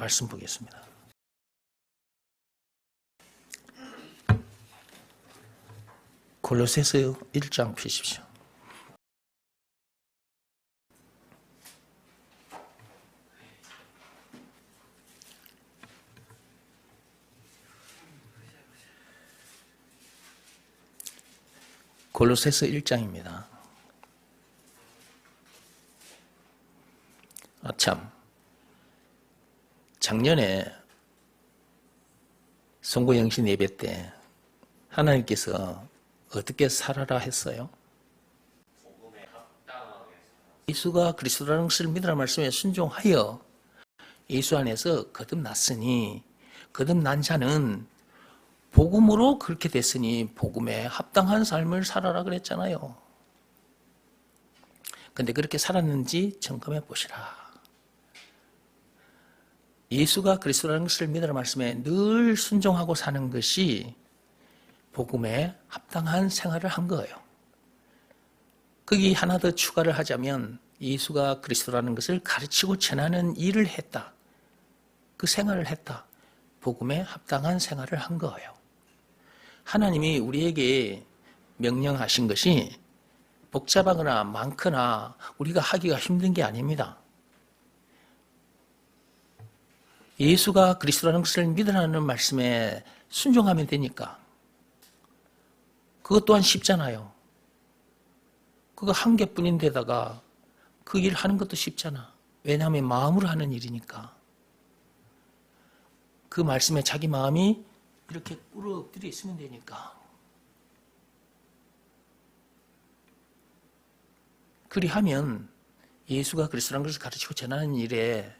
말씀 보겠습니다. 골로새서 1장 펴십시오. 골로새서 1장입니다. 참, 작년에 송구영신 예배 때 하나님께서 어떻게 살아라 했어요? 예수가 그리스도라는 것을 믿으라 말씀에 순종하여 예수 안에서 거듭났으니 거듭난 자는 복음으로 그렇게 됐으니 복음에 합당한 삶을 살아라 그랬잖아요. 근데 그렇게 살았는지 점검해 보시라. 예수가 그리스도라는 것을 믿으라 말씀에 늘 순종하고 사는 것이 복음에 합당한 생활을 한 거예요. 거기 하나 더 추가를 하자면 예수가 그리스도라는 것을 가르치고 전하는 일을 했다. 그 생활을 했다. 복음에 합당한 생활을 한 거예요. 하나님이 우리에게 명령하신 것이 복잡하거나 많거나 우리가 하기가 힘든 게 아닙니다. 예수가 그리스도라는 것을 믿으라는 말씀에 순종하면 되니까. 그것 또한 쉽잖아요. 그거 한 개뿐인데다가 그 일 하는 것도 쉽잖아. 왜냐하면 마음으로 하는 일이니까. 그 말씀에 자기 마음이 이렇게 꿇어 엎드려 있으면 되니까. 그리하면 예수가 그리스도라는 것을 가르치고 전하는 일에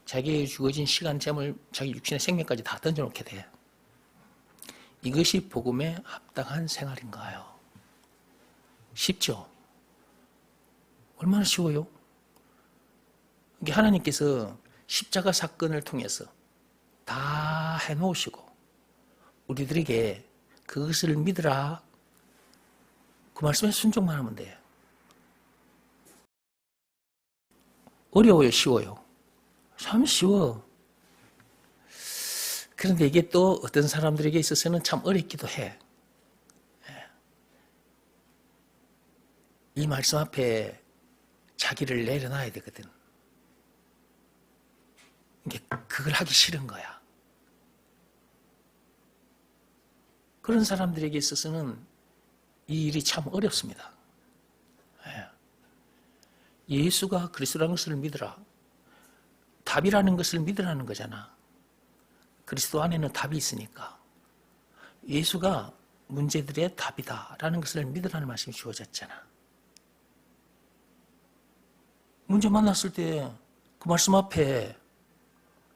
자기에게 주어진 시간, 재물, 자기 육신의 생명까지 다 던져놓게 돼. 이것이 복음에 합당한 생활인가요? 쉽죠? 얼마나 쉬워요? 이게 하나님께서 십자가 사건을 통해서 다 해놓으시고 우리들에게 그것을 믿으라. 그 말씀에 순종만 하면 돼요. 어려워요? 쉬워요? 참 쉬워. 그런데 이게 또 어떤 사람들에게 있어서는 참 어렵기도 해. 이 말씀 앞에 자기를 내려놔야 되거든. 이게 그걸 하기 싫은 거야. 그런 사람들에게 있어서는 이 일이 참 어렵습니다. 예수가 그리스도라는 것을 믿으라. 답이라는 것을 믿으라는 거잖아. 그리스도 안에는 답이 있으니까. 예수가 문제들의 답이다라는 것을 믿으라는 말씀이 주어졌잖아. 문제 만났을 때 그 말씀 앞에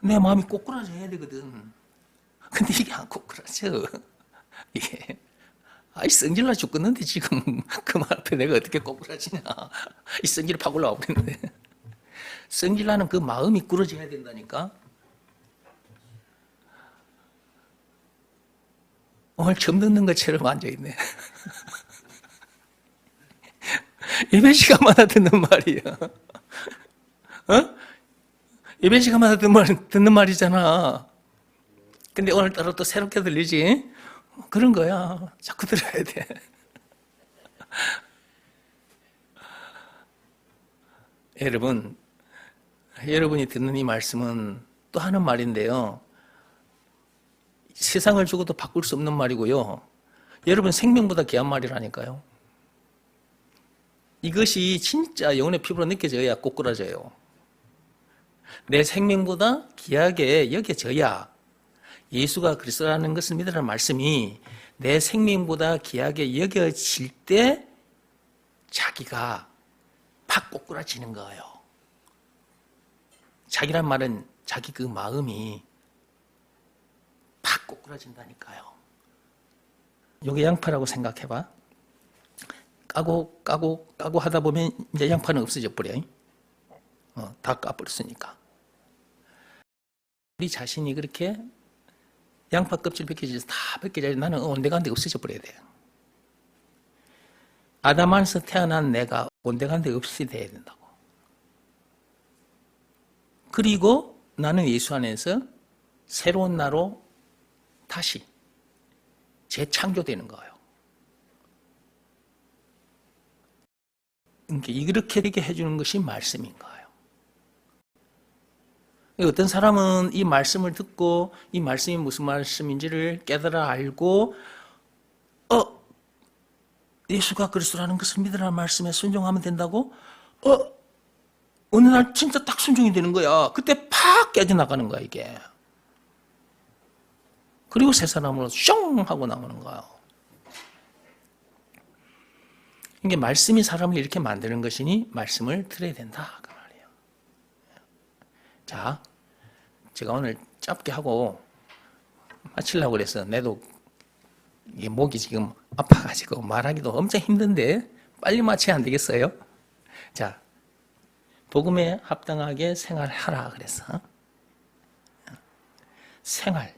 내 마음이 꼬꾸라져야 되거든. 근데 이게 안 꼬꾸라져. 이게 성질나 죽겠는데 지금 그 말 앞에 내가 어떻게 꼬꾸라지냐. 이 성질을 팍 올라와 버리는데. 성질나는 그 마음이 꿇어져야 된다니까. 오늘 처음 듣는 것처럼 앉아있네. 예배 시간마다 듣는 말이야. 예배 시간마다 듣는 말이잖아. 근데 오늘따라 또 새롭게 들리지? 그런 거야. 자꾸 들어야 돼. 여러분이 듣는 이 말씀은 또 하는 말인데요. 세상을 주고도 바꿀 수 없는 말이고요. 여러분 생명보다 귀한 말이라니까요. 이것이 진짜 영혼의 피부로 느껴져야 꼬꾸라져요. 내 생명보다 귀하게 여겨져야 예수가 그리스도라는 것을 믿으라는 말씀이 내 생명보다 귀하게 여겨질 때 자기가 팍 꼬꾸라지는 거예요. 자기란 말은 자기 그 마음이 팍 꼬꾸라진다니까요. 이게 양파라고 생각해봐. 까고 하다 보면 이제 양파는 없어져 버려. 다 까버렸으니까. 우리 자신이 그렇게 양파 껍질 벗겨져서 다 벗겨져서 나는 온데간데 없어져 버려야 돼요. 아담 안에서 태어난 내가 온데간데 없이 돼야 된다고. 그리고 나는 예수 안에서 새로운 나로 다시 재창조되는 거예요. 이렇게 되게 해주는 것이 말씀인 거예요. 어떤 사람은 이 말씀을 듣고 이 말씀이 무슨 말씀인지를 깨달아 알고 예수가 그리스도라는 것을 믿으라는 말씀에 순종하면 된다고? 어느 날 진짜 딱 순종이 되는 거야. 그때 팍 깨져나가는 거야, 이게. 그리고 새 사람으로 숑 하고 나오는 거야. 이게 말씀이 사람을 이렇게 만드는 것이니 말씀을 들어야 된다, 그 말이에요. 자, 제가 오늘 짧게 하고 마치려고 그래서 내도 이게 목이 지금 아파가지고 말하기도 엄청 힘든데 빨리 마쳐야 안 되겠어요? 자, 복음에 합당하게 생활하라 그래서 생활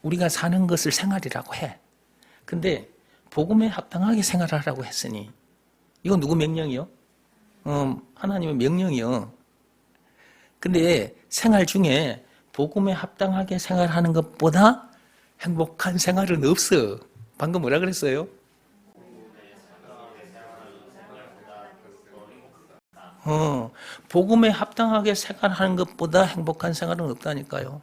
우리가 사는 것을 생활이라고 해. 근데 복음에 합당하게 생활하라고 했으니 이건 누구 명령이요? 하나님의 명령이요. 근데 생활 중에 복음에 합당하게 생활하는 것보다 행복한 생활은 없어. 방금 뭐라 그랬어요? 복음에 합당하게 생활하는 것보다 행복한 생활은 없다니까요.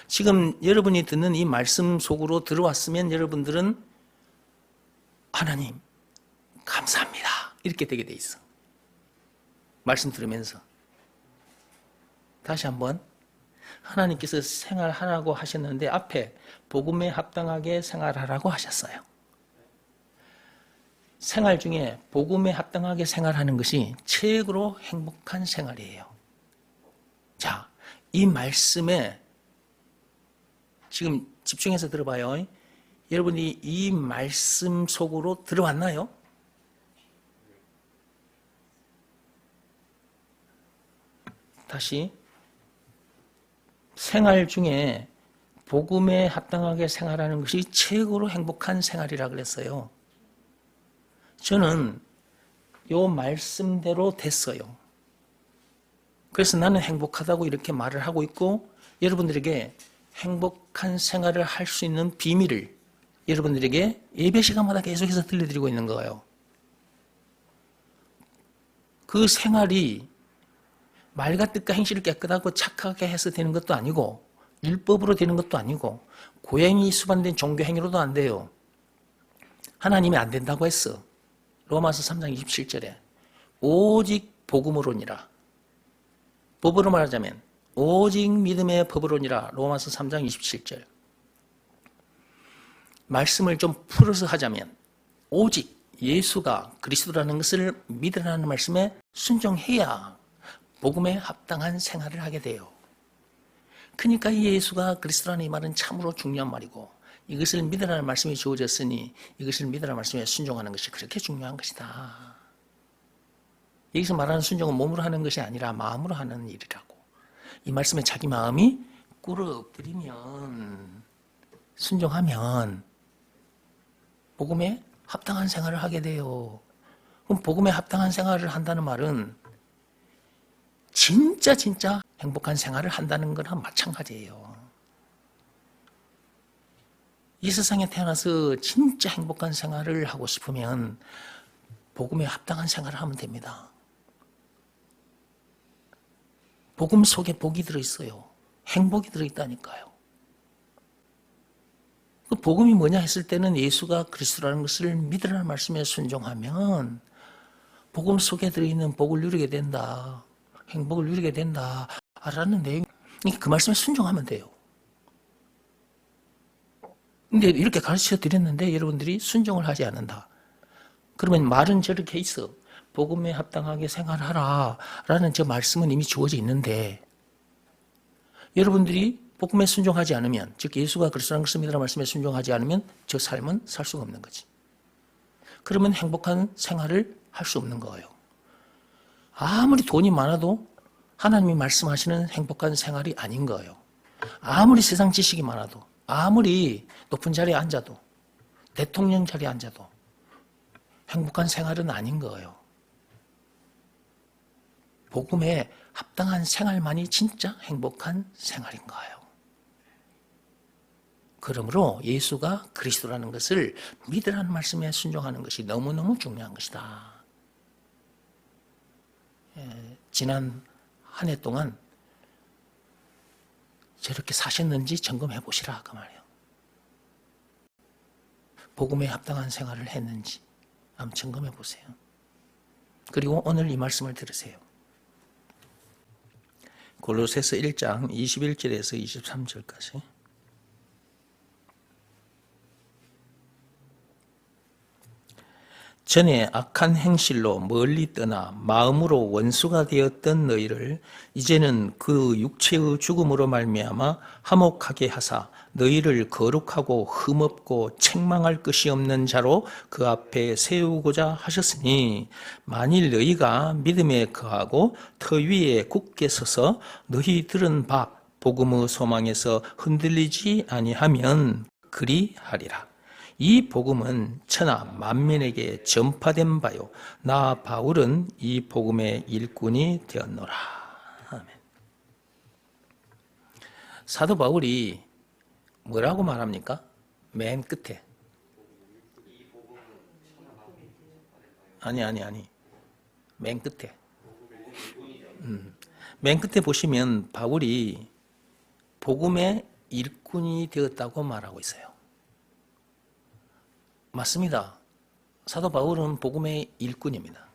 지금 여러분이 듣는 이 말씀 속으로 들어왔으면 여러분들은 하나님 감사합니다 이렇게 되게 돼 있어. 말씀 들으면서 다시 한번 하나님께서 생활하라고 하셨는데 앞에 복음에 합당하게 생활하라고 하셨어요. 생활 중에 복음에 합당하게 생활하는 것이 최고로 행복한 생활이에요. 자, 이 말씀에 지금 집중해서 들어봐요. 여러분이 이 말씀 속으로 들어왔나요? 다시 생활 중에 복음에 합당하게 생활하는 것이 최고로 행복한 생활이라 그랬어요. 저는 요 말씀대로 됐어요. 그래서 나는 행복하다고 이렇게 말을 하고 있고 여러분들에게 행복한 생활을 할 수 있는 비밀을 여러분들에게 예배 시간마다 계속해서 들려드리고 있는 거예요. 그 생활이 말과 뜻과 행실을 깨끗하고 착하게 해서 되는 것도 아니고 율법으로 되는 것도 아니고 고행이 수반된 종교 행위로도 안 돼요. 하나님이 안 된다고 했어. 로마서 3장 27절에 오직 복음으로니라. 법으로 말하자면 오직 믿음의 법으로니라. 로마서 3장 27절. 말씀을 좀 풀어서 하자면 오직 예수가 그리스도라는 것을 믿으라는 말씀에 순종해야 복음에 합당한 생활을 하게 돼요. 그러니까 이 예수가 그리스도라는 이 말은 참으로 중요한 말이고 이것을 믿으라는 말씀이 주어졌으니 이것을 믿으라는 말씀에 순종하는 것이 그렇게 중요한 것이다. 여기서 말하는 순종은 몸으로 하는 것이 아니라 마음으로 하는 일이라고. 이 말씀에 자기 마음이 꿇어엎드리면 순종하면 복음에 합당한 생활을 하게 돼요. 그럼 복음에 합당한 생활을 한다는 말은 진짜 행복한 생활을 한다는 거랑 마찬가지예요. 이 세상에 태어나서 진짜 행복한 생활을 하고 싶으면 복음에 합당한 생활을 하면 됩니다. 복음 속에 복이 들어있어요. 행복이 들어있다니까요. 그 복음이 뭐냐 했을 때는 예수가 그리스도라는 것을 믿으라는 말씀에 순종하면 복음 속에 들어있는 복을 누리게 된다. 행복을 누리게 된다. 라는 내용. 그 말씀에 순종하면 돼요. 근데 이렇게 가르쳐 드렸는데 여러분들이 순종을 하지 않는다. 그러면 말은 저렇게 있어. 복음에 합당하게 생활하라. 라는 저 말씀은 이미 주어져 있는데 여러분들이 복음에 순종하지 않으면 즉 예수가 그리스도라는 것을 믿으라는 말씀에 순종하지 않으면 저 삶은 살 수가 없는 거지. 그러면 행복한 생활을 할 수 없는 거예요. 아무리 돈이 많아도 하나님이 말씀하시는 행복한 생활이 아닌 거예요. 아무리 세상 지식이 많아도 아무리 높은 자리에 앉아도 대통령 자리에 앉아도 행복한 생활은 아닌 거예요. 복음에 합당한 생활만이 진짜 행복한 생활인 거예요. 그러므로 예수가 그리스도라는 것을 믿으라는 말씀에 순종하는 것이 너무너무 중요한 것이다. 지난 한 해 동안 저렇게 사셨는지 점검해 보시라 그 말이에요. 복음에 합당한 생활을 했는지 한번 점검해 보세요. 그리고 오늘 이 말씀을 들으세요. 골로새서 1장 21절에서 23절까지. 전에 악한 행실로 멀리 떠나 마음으로 원수가 되었던 너희를 이제는 그 육체의 죽음으로 말미암아 화목하게 하사 너희를 거룩하고 흠없고 책망할 것이 없는 자로 그 앞에 세우고자 하셨으니 만일 너희가 믿음에 거하고 터 위에 굳게 서서 너희 들은 바 복음의 소망에서 흔들리지 아니하면 그리하리라. 이 복음은 천하 만민에게 전파된 바요 나 바울은 이 복음의 일꾼이 되었노라. 아멘. 사도 바울이 뭐라고 말합니까? 맨 끝에 아니 맨 끝에 맨 끝에 보시면 바울이 복음의 일꾼이 되었다고 말하고 있어요. 맞습니다. 사도 바울은 복음의 일꾼입니다.